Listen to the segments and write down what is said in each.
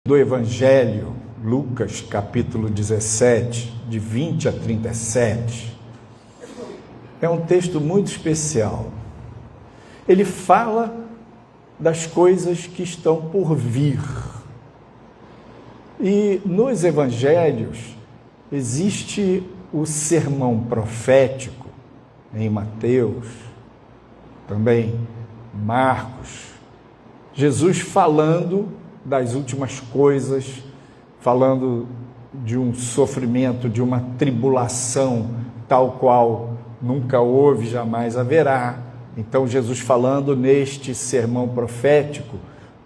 do Evangelho, Lucas, capítulo 17, de 20 a 37, é um texto muito especial. Ele fala das coisas que estão por vir. E nos evangelhos existe o sermão profético, em Mateus, também Marcos, Jesus falando das últimas coisas, falando de um sofrimento, de uma tribulação tal qual nunca houve, jamais haverá. Então Jesus falando neste sermão profético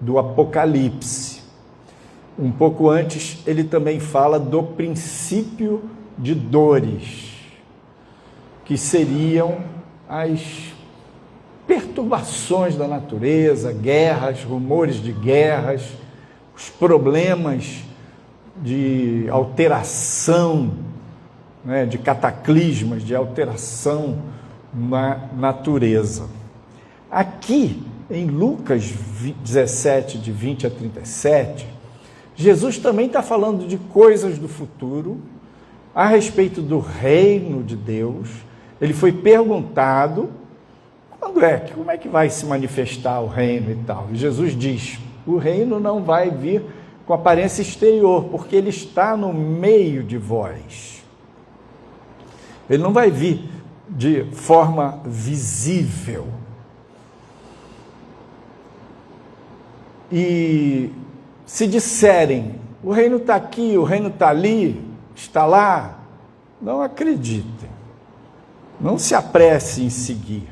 do Apocalipse. Um pouco antes ele também fala do princípio de dores, que seriam as perturbações da natureza, guerras, rumores de guerras, os problemas de alteração, né, de cataclismas, de alteração na natureza. Aqui, em Lucas 17, de 20 a 37, Jesus também está falando de coisas do futuro, a respeito do reino de Deus. Ele foi perguntado, como é que vai se manifestar o reino e tal? E Jesus diz, o reino não vai vir com aparência exterior, porque ele está no meio de vós. Ele não vai vir de forma visível. E se disserem, o reino está aqui, o reino está ali, está lá, não acreditem, não se apresse em seguir,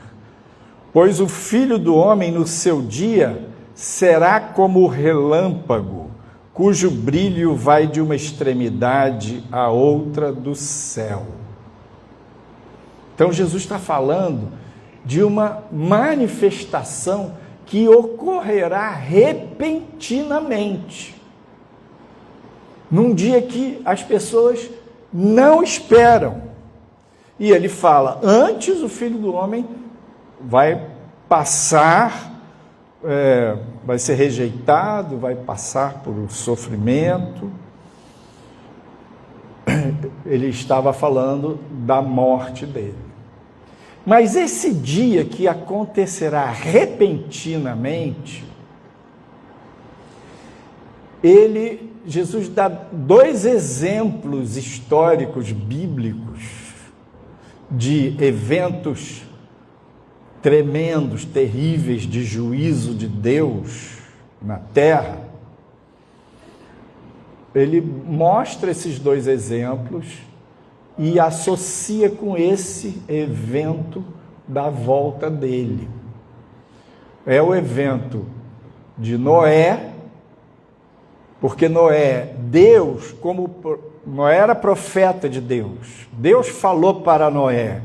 pois o Filho do Homem no seu dia será como o relâmpago, cujo brilho vai de uma extremidade à outra do céu. Então Jesus está falando de uma manifestação que ocorrerá repentinamente, num dia que as pessoas não esperam. E ele fala, antes o Filho do Homem vai passar, vai ser rejeitado, vai passar por um sofrimento. Ele estava falando da morte dele. Mas esse dia que acontecerá repentinamente, Jesus dá dois exemplos históricos bíblicos de eventos tremendos, terríveis, de juízo de Deus na terra. Ele mostra esses dois exemplos e associa com esse evento da volta dele. É o evento de Noé, porque Noé era profeta de Deus. Deus falou para Noé,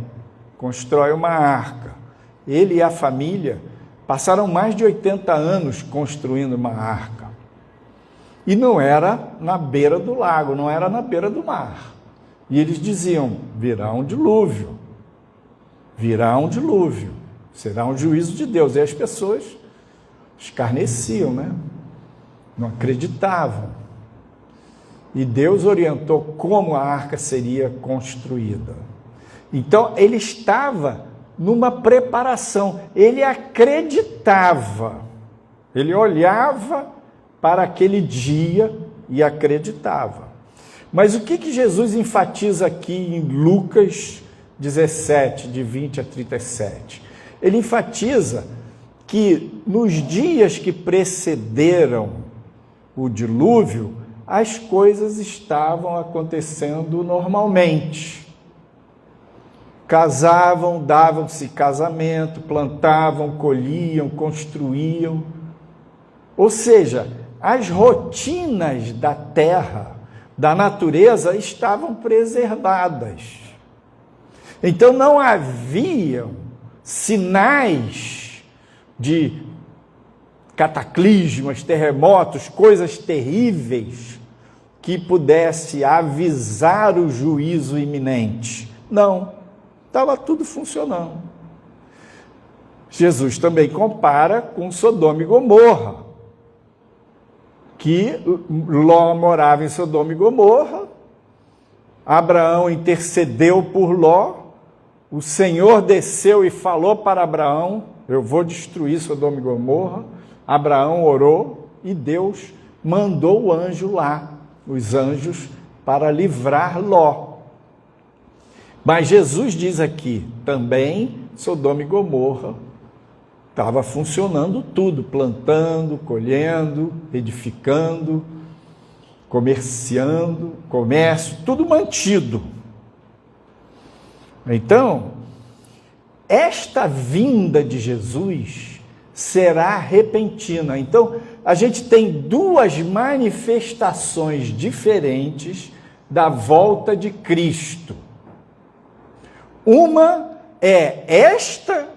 constrói uma arca. Ele e a família passaram mais de 80 anos construindo uma arca. E não era na beira do lago, não era na beira do mar. E eles diziam, virá um dilúvio, será um juízo de Deus. E as pessoas escarneciam, né? Não acreditavam. E Deus orientou como a arca seria construída. Então, ele estava numa preparação, ele acreditava, ele olhava para aquele dia e acreditava. Mas o que Jesus enfatiza aqui em Lucas 17, de 20 a 37? Ele enfatiza que nos dias que precederam o dilúvio, as coisas estavam acontecendo normalmente. Casavam, davam-se casamento, plantavam, colhiam, construíam. Ou seja, as rotinas da terra, da natureza, estavam preservadas. Então não haviam sinais de cataclismas, terremotos, coisas terríveis que pudesse avisar o juízo iminente. Não, estava tudo funcionando. Jesus também compara com Sodoma e Gomorra, que Ló morava em Sodoma e Gomorra, Abraão intercedeu por Ló, o Senhor desceu e falou para Abraão: eu vou destruir Sodoma e Gomorra. Abraão orou e Deus mandou o anjo lá, os anjos, para livrar Ló. Mas Jesus diz aqui, também Sodoma e Gomorra estava funcionando tudo, plantando, colhendo, edificando, comerciando, comércio, tudo mantido. Então, esta vinda de Jesus será repentina. Então, a gente tem duas manifestações diferentes da volta de Cristo. Uma é esta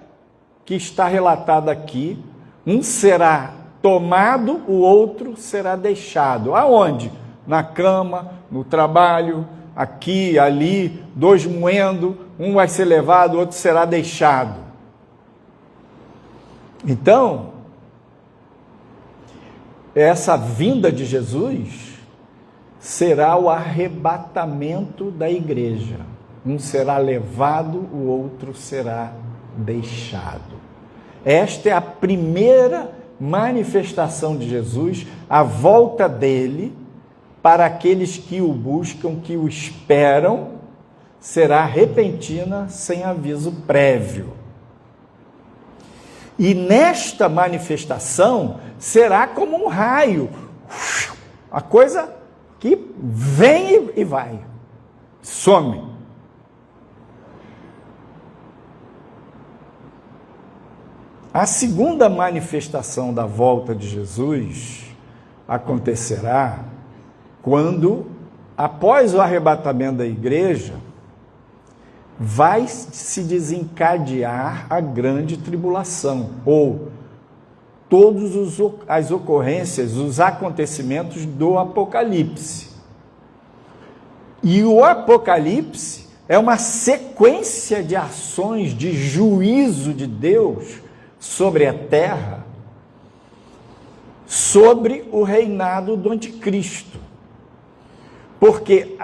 que está relatada aqui, um será tomado, o outro será deixado. Aonde? Na cama, no trabalho, aqui, ali, dois moendo, um vai ser levado, o outro será deixado. Então, essa vinda de Jesus será o arrebatamento da igreja. Um será levado, o outro será deixado. Esta é a primeira manifestação de Jesus, a volta dele para aqueles que o buscam, que o esperam, será repentina, sem aviso prévio. E nesta manifestação será como um raio, a coisa que vem e vai, some. A segunda manifestação da volta de Jesus acontecerá quando, após o arrebatamento da igreja, vai se desencadear a grande tribulação, ou todas as ocorrências, os acontecimentos do Apocalipse. E o Apocalipse é uma sequência de ações de juízo de Deus sobre a terra, sobre o reinado do anticristo. Porque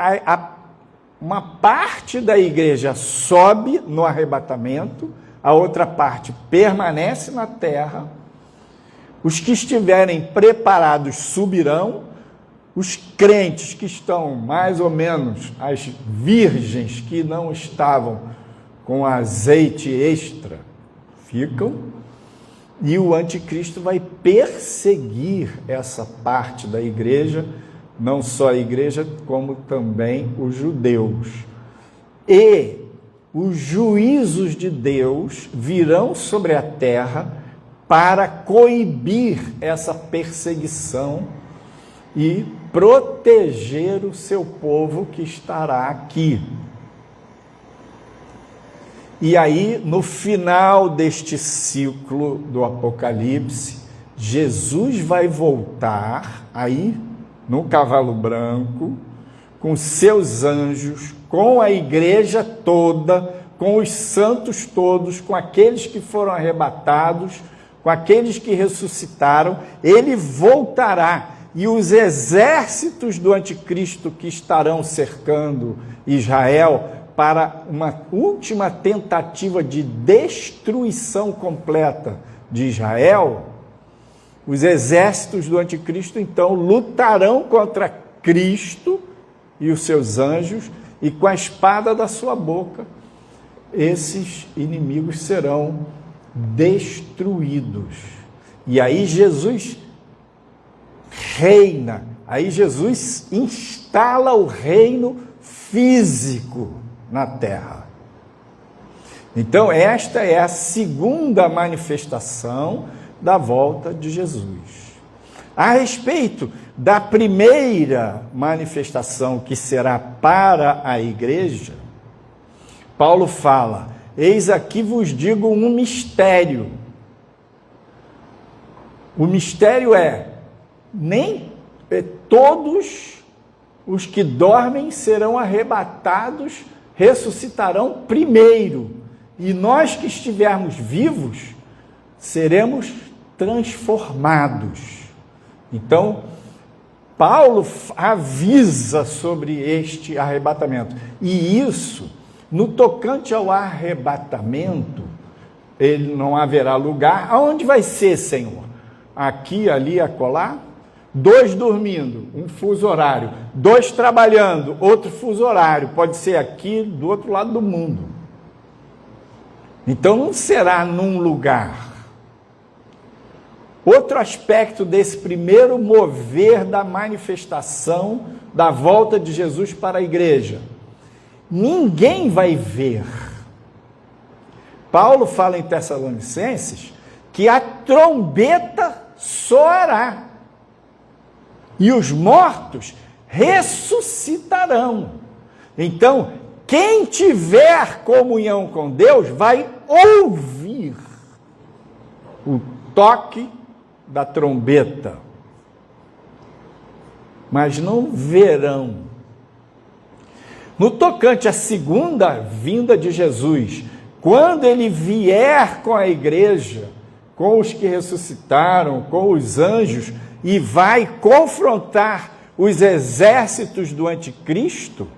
uma parte da igreja sobe no arrebatamento, a outra parte permanece na terra, os que estiverem preparados subirão, os crentes que estão mais ou menos, as virgens que não estavam com azeite extra, ficam, e o anticristo vai perseguir essa parte da igreja, não só a igreja, como também os judeus. E os juízos de Deus virão sobre a terra para coibir essa perseguição e proteger o seu povo que estará aqui. E aí, no final deste ciclo do Apocalipse, Jesus vai voltar aí no cavalo branco, com seus anjos, com a igreja toda, com os santos todos, com aqueles que foram arrebatados, com aqueles que ressuscitaram. Ele voltará, e os exércitos do anticristo que estarão cercando Israel para uma última tentativa de destruição completa de Israel, os exércitos do anticristo, então, lutarão contra Cristo e os seus anjos, e com a espada da sua boca, esses inimigos serão destruídos. E aí Jesus reina, aí Jesus instala o reino físico na terra. Então, esta é a segunda manifestação da volta de Jesus. A respeito da primeira manifestação, que será para a igreja, Paulo fala: eis aqui vos digo um mistério. O mistério é, nem todos os que dormem serão arrebatados, ressuscitarão primeiro, e nós que estivermos vivos seremos transformados. Então, Paulo avisa sobre este arrebatamento. E isso, no tocante ao arrebatamento, ele não haverá lugar. Aonde vai ser, Senhor? Aqui, ali, acolá? 2 dormindo, um fuso horário. 2 trabalhando, outro fuso horário. Pode ser aqui, do outro lado do mundo. Então, não será num lugar. Outro aspecto desse primeiro mover da manifestação da volta de Jesus para a igreja. Ninguém vai ver. Paulo fala em Tessalonicenses que a trombeta soará e os mortos ressuscitarão. Então, quem tiver comunhão com Deus vai ouvir o toque da trombeta, mas não verão. No tocante à segunda vinda de Jesus, quando ele vier com a igreja, com os que ressuscitaram, com os anjos, e vai confrontar os exércitos do anticristo,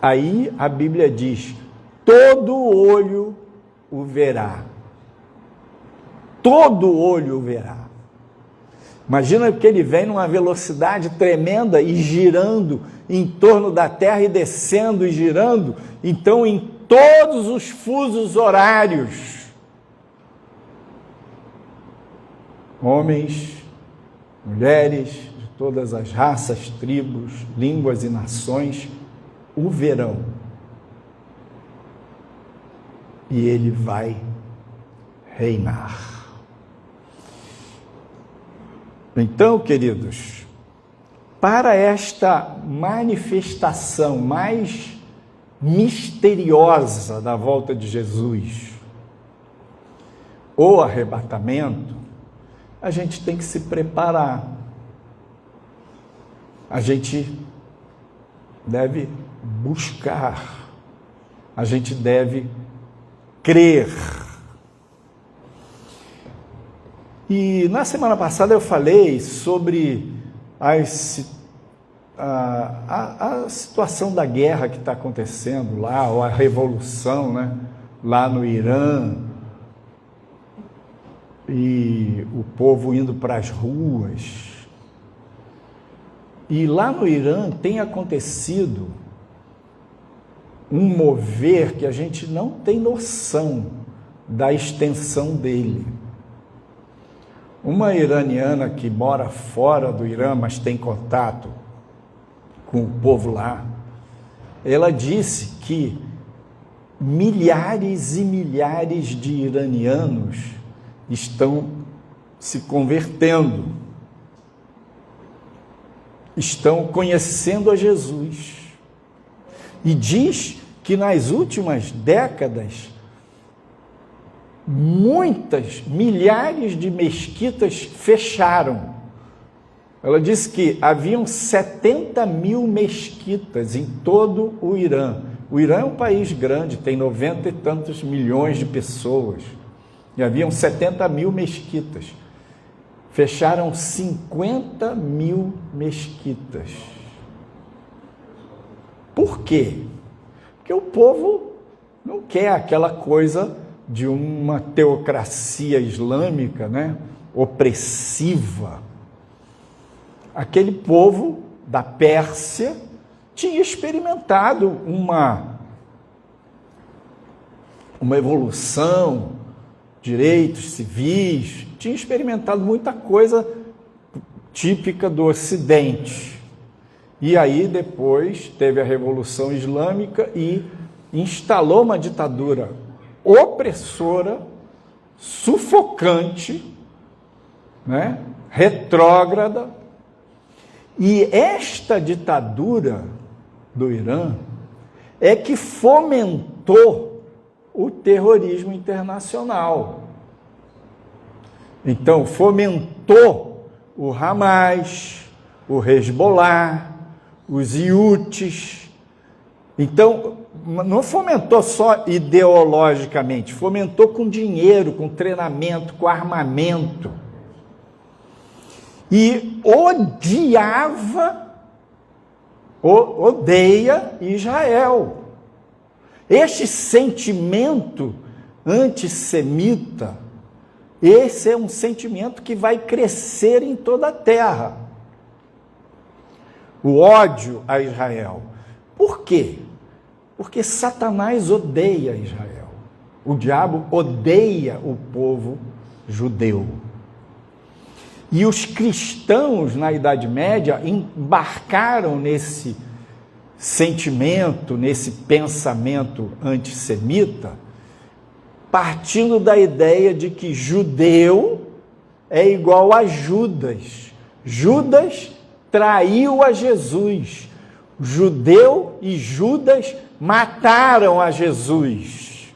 aí a Bíblia diz, todo olho o verá. Todo olho o verá. Imagina que ele vem numa velocidade tremenda e girando em torno da terra e descendo e girando, então em todos os fusos horários, homens, mulheres de todas as raças, tribos, línguas e nações o verão. E ele vai reinar. Então, queridos, para esta manifestação mais misteriosa da volta de Jesus, o arrebatamento, a gente tem que se preparar. A gente deve buscar. A gente deve crer. E na semana passada eu falei sobre a situação da guerra que está acontecendo lá, ou a revolução, né, lá no Irã, e o povo indo para as ruas. E lá no Irã tem acontecido um mover que a gente não tem noção da extensão dele. Uma iraniana que mora fora do Irã, mas tem contato com o povo lá, ela disse que milhares e milhares de iranianos estão se convertendo, estão conhecendo a Jesus. E diz que nas últimas décadas, milhares de mesquitas fecharam. Ela disse que haviam 70 mil mesquitas em todo o Irã. O Irã é um país grande, tem 90 e tantos milhões de pessoas. E haviam 70 mil mesquitas. Fecharam 50 mil mesquitas. Por quê? Porque o povo não quer aquela coisa de uma teocracia islâmica, né, opressiva. Aquele povo da Pérsia tinha experimentado uma evolução, direitos civis, tinha experimentado muita coisa típica do Ocidente. E aí depois teve a Revolução Islâmica e instalou uma ditadura opressora, sufocante, né, retrógrada. E esta ditadura do Irã é que fomentou o terrorismo internacional. Então, fomentou o Hamas, o Hezbollah, os Houthis. Então, não fomentou só ideologicamente, fomentou com dinheiro, com treinamento, com armamento. e odeia Israel. Este sentimento antissemita, esse é um sentimento que vai crescer em toda a terra. O ódio a Israel. Por quê? Porque Satanás odeia Israel. O diabo odeia o povo judeu. E os cristãos na Idade Média embarcaram nesse sentimento, nesse pensamento antissemita, partindo da ideia de que judeu é igual a Judas. Judas traiu a Jesus. Judeu e Judas mataram a Jesus.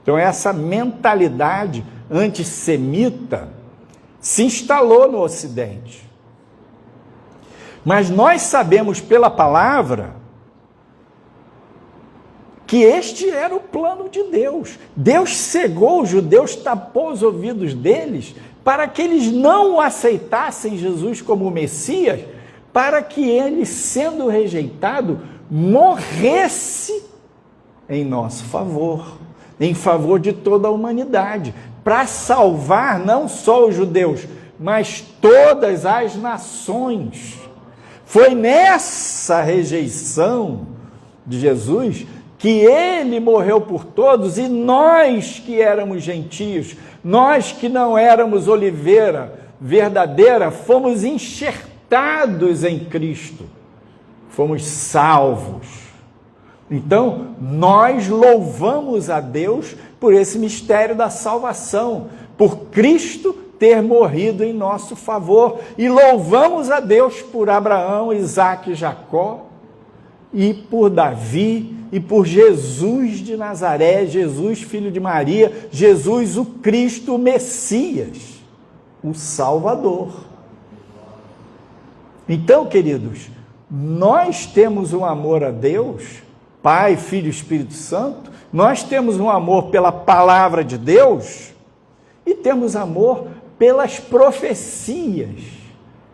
Então essa mentalidade antissemita se instalou no Ocidente. Mas nós sabemos pela palavra que este era o plano de Deus. Deus cegou os judeus, tapou os ouvidos deles, para que eles não aceitassem Jesus como Messias, para que ele, sendo rejeitado, morresse em nosso favor, em favor de toda a humanidade, para salvar não só os judeus, mas todas as nações. Foi nessa rejeição de Jesus que ele morreu por todos, e nós que éramos gentios, nós que não éramos oliveira verdadeira, fomos enxertados em Cristo, fomos salvos. Então, nós louvamos a Deus por esse mistério da salvação, por Cristo ter morrido em nosso favor, e louvamos a Deus por Abraão, Isaque e Jacó, e por Davi, e por Jesus de Nazaré, Jesus filho de Maria, Jesus o Cristo, o Messias, o Salvador. Então, queridos, nós temos um amor a Deus, Pai, Filho e Espírito Santo, nós temos um amor pela palavra de Deus e temos amor pelas profecias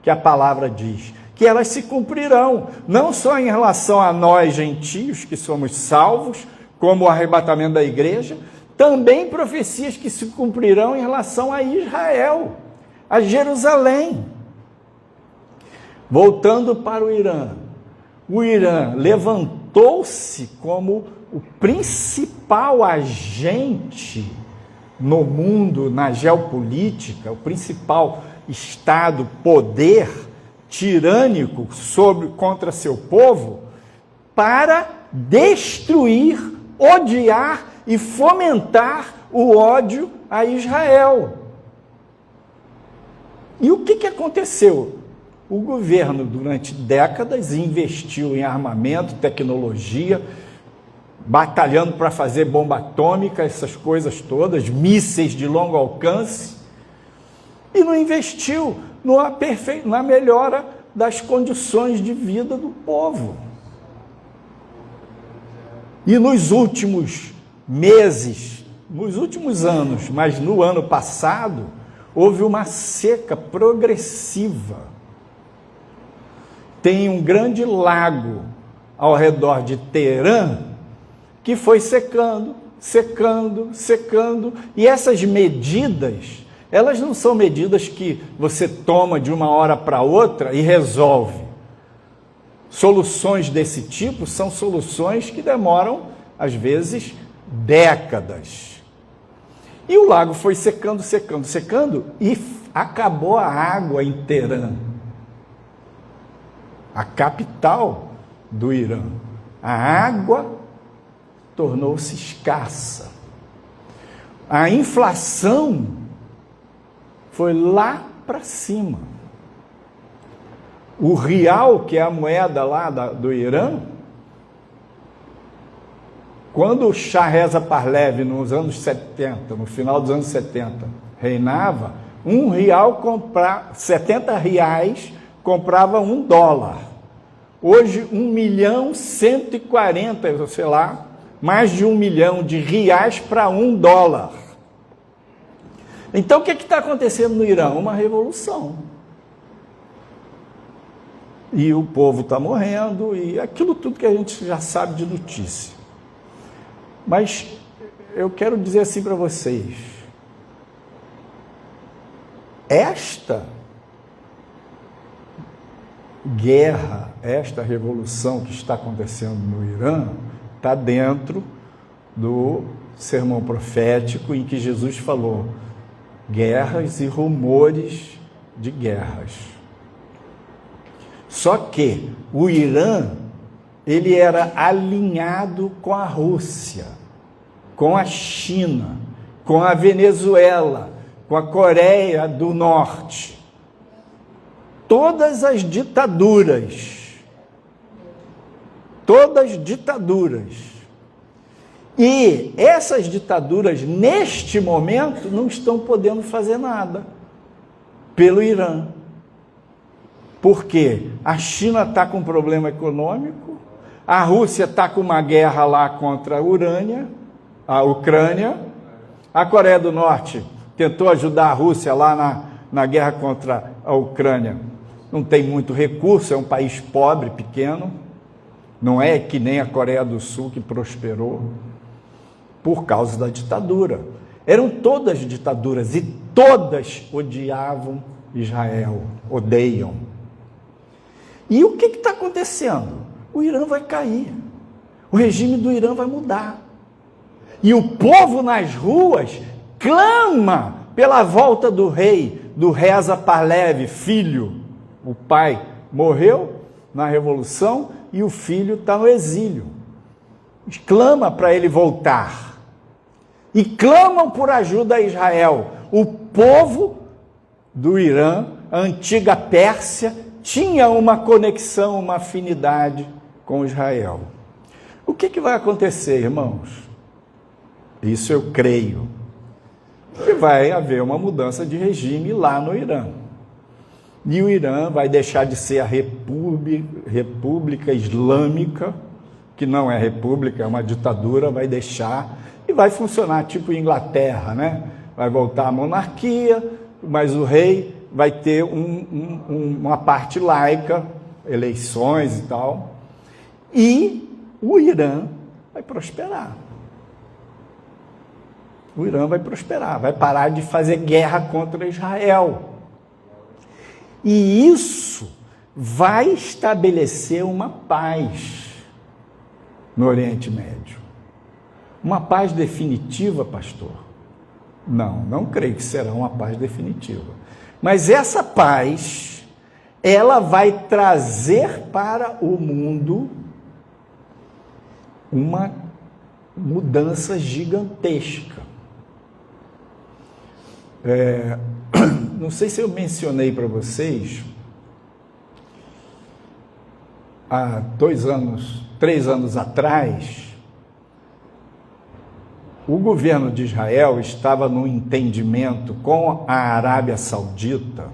que a palavra diz, que elas se cumprirão, não só em relação a nós gentios, que somos salvos, como o arrebatamento da igreja, também profecias que se cumprirão em relação a Israel, a Jerusalém. Voltando para o Irã levantou-se como o principal agente no mundo, na geopolítica, o principal Estado, poder tirânico contra seu povo, para destruir, odiar e fomentar o ódio a Israel. E o que aconteceu? O governo, durante décadas, investiu em armamento, tecnologia, batalhando para fazer bomba atômica, essas coisas todas, mísseis de longo alcance, e não investiu na melhora das condições de vida do povo. E nos últimos meses, nos últimos anos, mas no ano passado, houve uma seca progressiva. Tem um grande lago ao redor de Teherã que foi secando, e essas medidas, elas não são medidas que você toma de uma hora para outra e resolve. Soluções desse tipo são soluções que demoram, às vezes, décadas. E o lago foi secando, e acabou a água em Teherã, a capital do Irã. A água tornou-se escassa. A inflação foi lá para cima. O rial, que é a moeda lá do Irã, quando o Shah Reza Pahlavi, nos anos 70, no final dos anos 70, reinava, 70 reais comprava $1. Hoje, 1.140.000, sei lá, mais de 1 milhão de reais para $1. Então, o que está acontecendo no Irã? Uma revolução. e o povo está morrendo, e aquilo tudo que a gente já sabe de notícia. Mas eu quero dizer assim para vocês, esta guerra, esta revolução que está acontecendo no Irã, está dentro do sermão profético em que Jesus falou guerras e rumores de guerras. Só que o Irã, ele era alinhado com a Rússia, com a China, com a Venezuela, com a Coreia do Norte. Todas as ditaduras, e essas ditaduras, neste momento, não estão podendo fazer nada pelo Irã. Por quê? A China está com um problema econômico, a Rússia está com uma guerra lá contra a Ucrânia, a Coreia do Norte tentou ajudar a Rússia lá na guerra contra a Ucrânia. Não tem muito recurso, é um país pobre, pequeno, não é que nem a Coreia do Sul que prosperou por causa da ditadura. Eram todas ditaduras e todas odiavam Israel, odeiam. E o que está acontecendo? O Irã vai cair, o regime do Irã vai mudar. E o povo nas ruas clama pela volta do rei, do Reza Pahlavi, filho. O pai morreu na Revolução e o filho está no exílio. Clama para ele voltar. E clamam por ajuda a Israel. O povo do Irã, a antiga Pérsia, tinha uma conexão, uma afinidade com Israel. O que vai acontecer, irmãos? Isso eu creio. Que vai haver uma mudança de regime lá no Irã. E o Irã vai deixar de ser a República Islâmica, que não é república, é uma ditadura, vai deixar, e vai funcionar tipo Inglaterra, né? Vai voltar a monarquia, mas o rei vai ter uma parte laica, eleições e tal, e o Irã vai prosperar. O Irã vai prosperar, vai parar de fazer guerra contra Israel. E isso vai estabelecer uma paz no Oriente Médio. Uma paz definitiva, pastor? Não creio que será uma paz definitiva. Mas essa paz, ela vai trazer para o mundo uma mudança gigantesca. Não sei se eu mencionei para vocês, há 3 anos atrás, o governo de Israel estava num entendimento com a Arábia Saudita.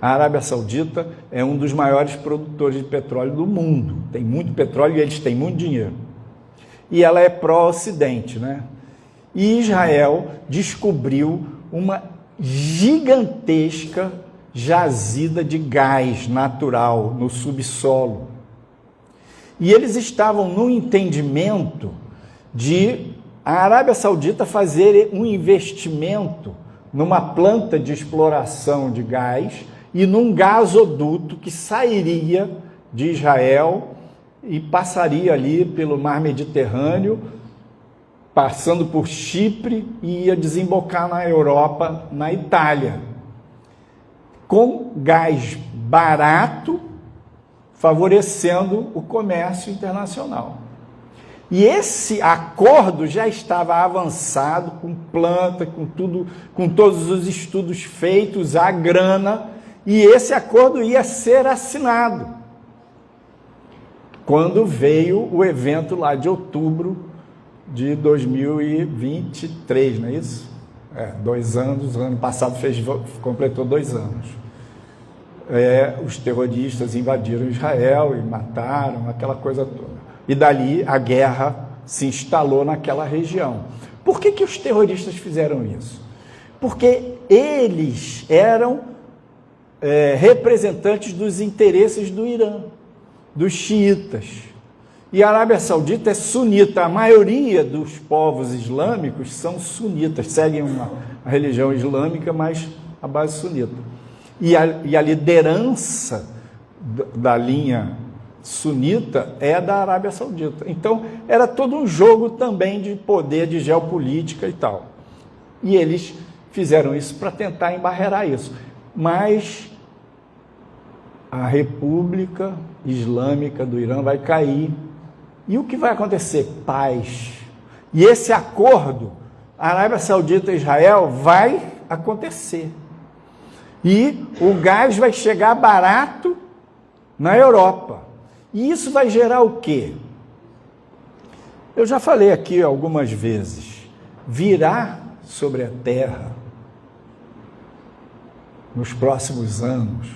A Arábia Saudita é um dos maiores produtores de petróleo do mundo. Tem muito petróleo e eles têm muito dinheiro. E ela é pró-Ocidente, né? E Israel descobriu uma gigantesca jazida de gás natural no subsolo. E eles estavam no entendimento de a Arábia Saudita fazer um investimento numa planta de exploração de gás e num gasoduto que sairia de Israel e passaria ali pelo mar Mediterrâneo, passando por Chipre e ia desembocar na Europa, na Itália, com gás barato, favorecendo o comércio internacional. E esse acordo já estava avançado, com planta, com tudo, com todos os estudos feitos, a grana, e esse acordo ia ser assinado. Quando veio o evento lá de outubro de 2023, não é isso? 2 anos, ano passado completou 2 anos. Os terroristas invadiram Israel e mataram, aquela coisa toda. E dali a guerra se instalou naquela região. Por que os terroristas fizeram isso? Porque eles eram representantes dos interesses do Irã, dos xiitas. E a Arábia Saudita é sunita. A maioria dos povos islâmicos são sunitas, seguem a religião islâmica, mas a base sunita. E a liderança da linha sunita é da Arábia Saudita. Então, era todo um jogo também de poder, de geopolítica e tal. E eles fizeram isso para tentar embarrear isso. Mas a República Islâmica do Irã vai cair. E o que vai acontecer? Paz. E esse acordo, Arábia Saudita e Israel, vai acontecer. E o gás vai chegar barato na Europa. E isso vai gerar o quê? Eu já falei aqui algumas vezes. Virá sobre a terra, nos próximos anos,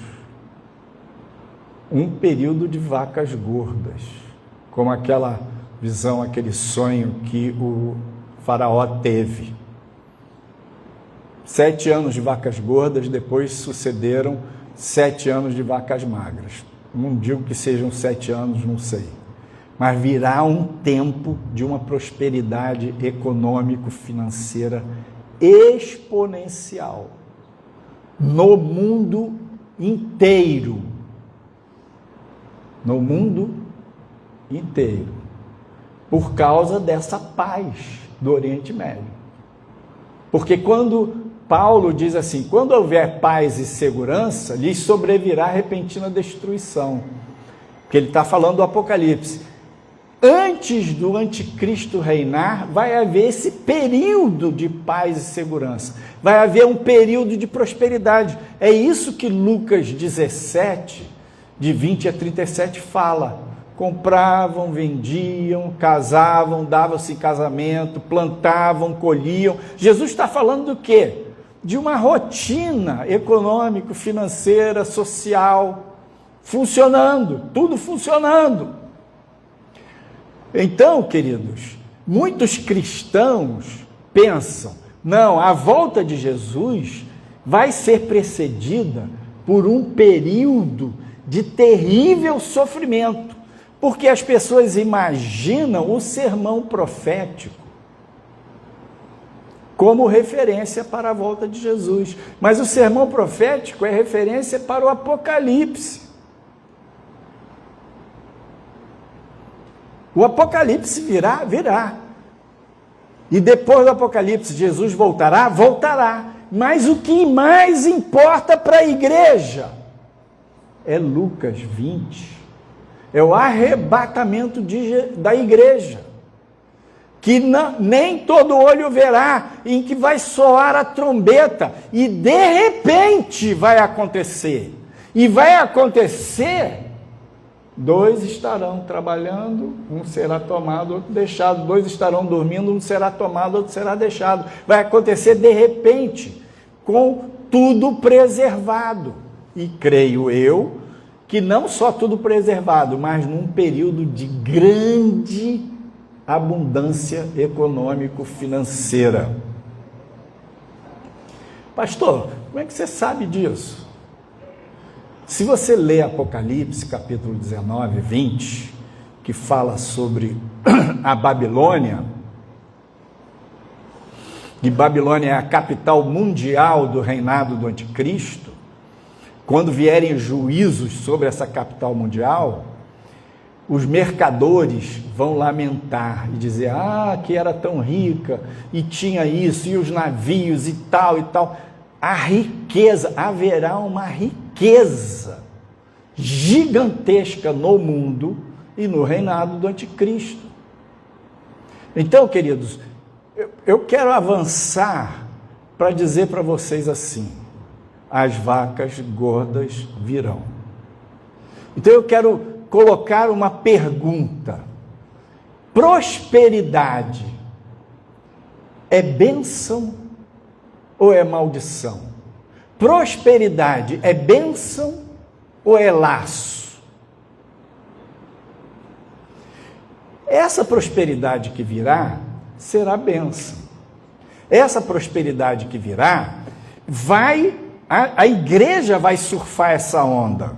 um período de vacas gordas, como aquela visão, aquele sonho que o faraó teve. 7 anos de vacas gordas, depois sucederam 7 anos de vacas magras. Não digo que sejam 7 anos, não sei. Mas virá um tempo de uma prosperidade econômico-financeira exponencial no mundo inteiro. No mundo inteiro. Por causa dessa paz do Oriente Médio. Porque quando Paulo diz assim, quando houver paz e segurança, lhes sobrevirá repentina destruição. Porque ele está falando do Apocalipse. Antes do anticristo reinar, vai haver esse período de paz e segurança. Vai haver um período de prosperidade. É isso que Lucas 17, de 20 a 37, fala. Compravam, vendiam, casavam, davam-se em casamento, plantavam, colhiam. Jesus está falando do quê? De uma rotina econômico, financeira, social, funcionando, tudo funcionando. Então, queridos, muitos cristãos pensam, não, a volta de Jesus vai ser precedida por um período de terrível sofrimento, porque as pessoas imaginam o sermão profético como referência para a volta de Jesus. Mas o sermão profético é referência para o Apocalipse. O Apocalipse virá. E depois do Apocalipse, Jesus voltará? Voltará. Mas o que mais importa para a igreja é Lucas 20. É o arrebatamento da igreja. Que nem todo olho verá, em que vai soar a trombeta, e de repente vai acontecer. E vai acontecer, 2 estarão trabalhando, um será tomado, outro deixado, 2 estarão dormindo, um será tomado, outro será deixado. Vai acontecer de repente, com tudo preservado. E creio eu, que não só tudo preservado, mas num período de grande abundância econômico-financeira. Pastor, como é que você sabe disso? Se você lê Apocalipse, capítulo 19, 20, que fala sobre a Babilônia, e Babilônia é a capital mundial do reinado do anticristo, quando vierem juízos sobre essa capital mundial, os mercadores vão lamentar e dizer, que era tão rica, e tinha isso, e os navios, e tal. A riqueza, haverá uma riqueza gigantesca no mundo e no reinado do anticristo. Então, queridos, eu quero avançar para dizer para vocês assim, as vacas gordas virão. Então eu quero colocar uma pergunta. Prosperidade é bênção ou é maldição? Prosperidade é bênção ou é laço? Essa prosperidade que virá será bênção. Essa prosperidade que virá vai A igreja vai surfar essa onda.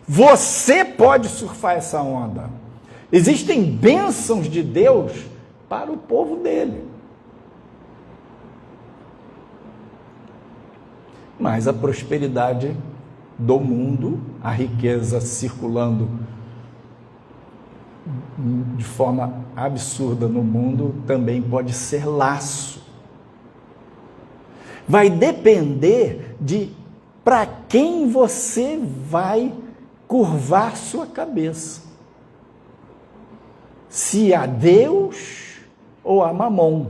Você pode surfar essa onda. Existem bênçãos de Deus para o povo dele. Mas a prosperidade do mundo, a riqueza circulando de forma absurda no mundo, também pode ser laço. Vai depender de para quem você vai curvar sua cabeça. Se a Deus ou a Mamon.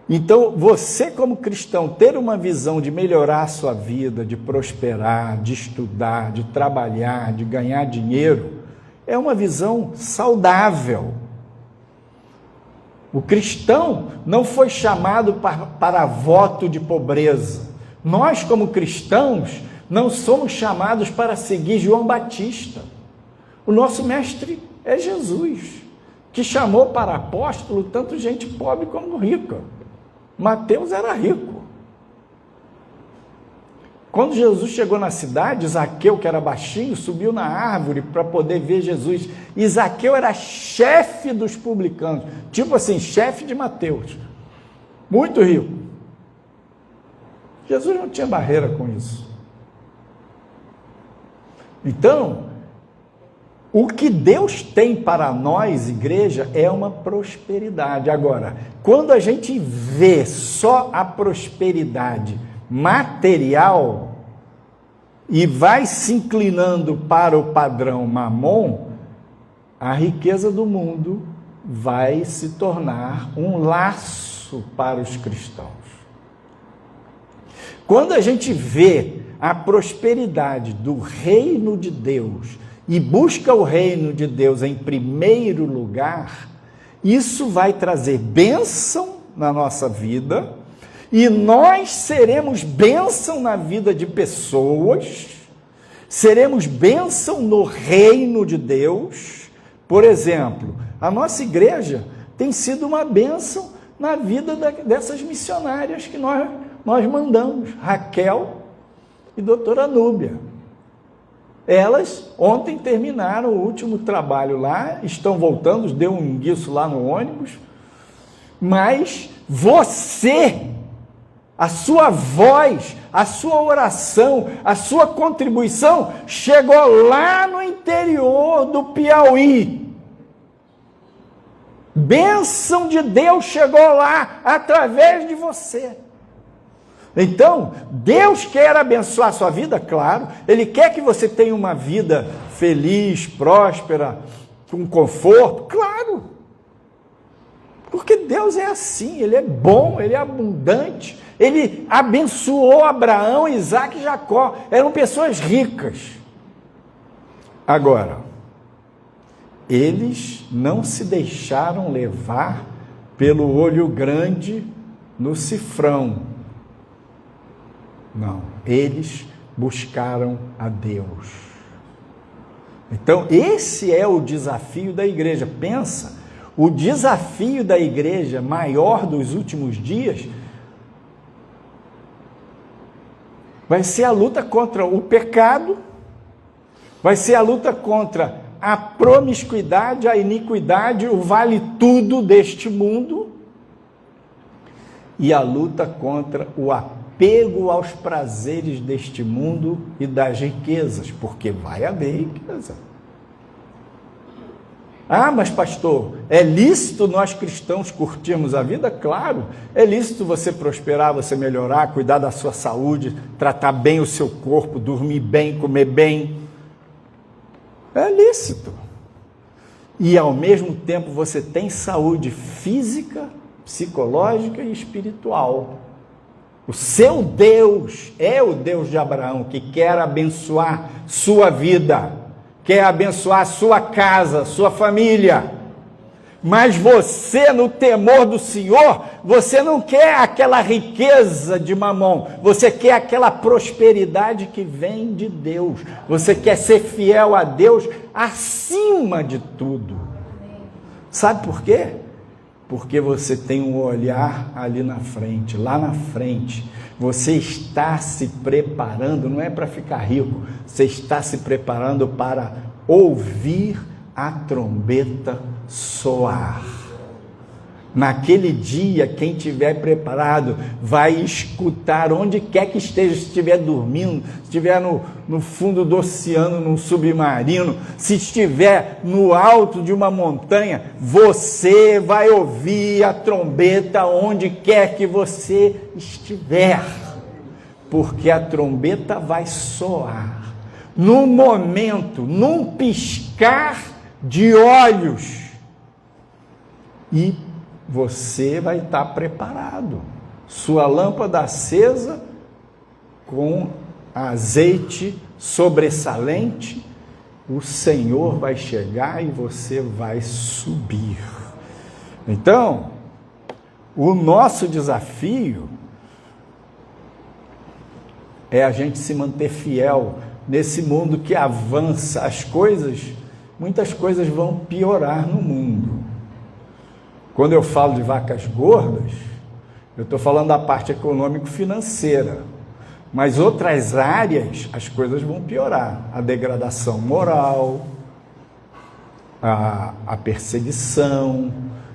Então, você como cristão, ter uma visão de melhorar a sua vida, de prosperar, de estudar, de trabalhar, de ganhar dinheiro, é uma visão saudável. O cristão não foi chamado para voto de pobreza. Nós, como cristãos, não somos chamados para seguir João Batista. O nosso mestre é Jesus, que chamou para apóstolo tanto gente pobre como rica. Mateus era rico. Quando Jesus chegou na cidade, Zaqueu, que era baixinho, subiu na árvore para poder ver Jesus. E Zaqueu era chefe dos publicanos, tipo assim, chefe de Mateus. Muito rico. Jesus não tinha barreira com isso. Então, o que Deus tem para nós, igreja, é uma prosperidade. Agora, quando a gente vê só a prosperidade material e vai se inclinando para o padrão Mamon, a riqueza do mundo vai se tornar um laço para os cristãos. Quando a gente vê a prosperidade do reino de Deus e busca o reino de Deus em primeiro lugar, isso vai trazer bênção na nossa vida, e nós seremos bênção na vida de pessoas, seremos bênção no reino de Deus. Por exemplo, a nossa igreja tem sido uma bênção na vida dessas missionárias que nós mandamos, Raquel e doutora Núbia. Elas ontem terminaram o último trabalho lá, estão voltando, deu um enguiço lá no ônibus, mas você, a sua voz, a sua oração, a sua contribuição chegou lá no interior do Piauí. Bênção de Deus chegou lá através de você. Então, Deus quer abençoar a sua vida, claro. Ele quer que você tenha uma vida feliz, próspera, com conforto, claro. Porque Deus é assim, Ele é bom, Ele é abundante. Ele abençoou Abraão, Isaac e Jacó. Eram pessoas ricas. Agora, eles não se deixaram levar pelo olho grande no cifrão. Não, eles buscaram a Deus. Então, esse é o desafio da igreja. Pensa, o desafio da igreja maior dos últimos dias vai ser a luta contra o pecado, vai ser a luta contra a promiscuidade, a iniquidade, o vale tudo deste mundo, e a luta contra o apego aos prazeres deste mundo e das riquezas, porque vai haver riqueza. Ah, mas pastor, é lícito nós cristãos curtirmos a vida? Claro, é lícito você prosperar, você melhorar, cuidar da sua saúde, tratar bem o seu corpo, dormir bem, comer bem. É lícito. E ao mesmo tempo você tem saúde física, psicológica e espiritual. O seu Deus é o Deus de Abraão, que quer abençoar sua vida, quer abençoar sua casa, sua família. Mas você, no temor do Senhor, você não quer aquela riqueza de Mamon, você quer aquela prosperidade que vem de Deus. Você quer ser fiel a Deus acima de tudo. Sabe por quê? porque você tem um olhar ali na frente, lá na frente. Você está se preparando, não é para ficar rico, você está se preparando para ouvir a trombeta soar. Naquele dia, quem estiver preparado vai escutar onde quer que esteja, se estiver dormindo, se estiver no fundo do oceano, num submarino, se estiver no alto de uma montanha, você vai ouvir a trombeta onde quer que você estiver, porque a trombeta vai soar, num momento, num piscar de olhos, e você vai estar preparado, sua lâmpada acesa, com azeite sobressalente, o Senhor vai chegar e você vai subir. Então, o nosso desafio é a gente se manter fiel nesse mundo que avança, muitas coisas vão piorar no mundo. Quando eu falo de vacas gordas, eu estou falando da parte econômico-financeira, mas outras áreas, as coisas vão piorar. A degradação moral, a perseguição,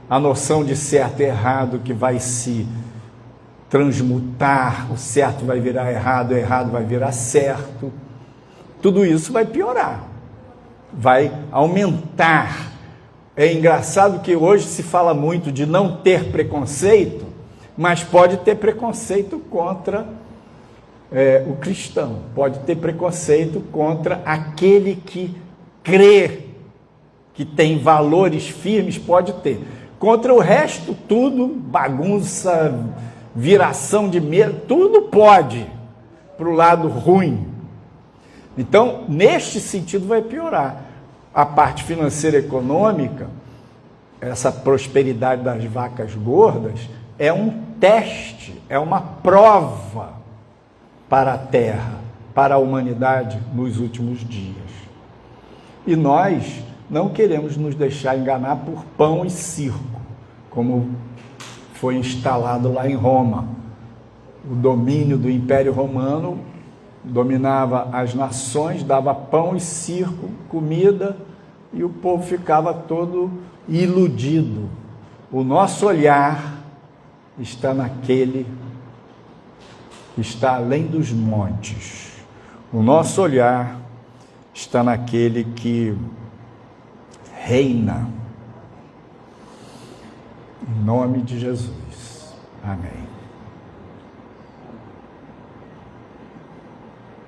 a noção de certo e errado que vai se transmutar, o certo vai virar errado, o errado vai virar certo. Tudo isso vai piorar, vai aumentar. É engraçado que hoje se fala muito de não ter preconceito, mas pode ter preconceito contra o cristão, pode ter preconceito contra aquele que crê, que tem valores firmes, pode ter. Contra o resto, tudo, bagunça, viração de medo, tudo pode, para o lado ruim. Então, neste sentido, vai piorar. A parte financeira e econômica, essa prosperidade das vacas gordas, é um teste, é uma prova para a terra, para a humanidade nos últimos dias. E nós não queremos nos deixar enganar por pão e circo, como foi instalado lá em Roma. O domínio do Império Romano dominava as nações, dava pão e circo, comida, e o povo ficava todo iludido. O nosso olhar está naquele que está além dos montes. O nosso olhar está naquele que reina. Em nome de Jesus. Amém.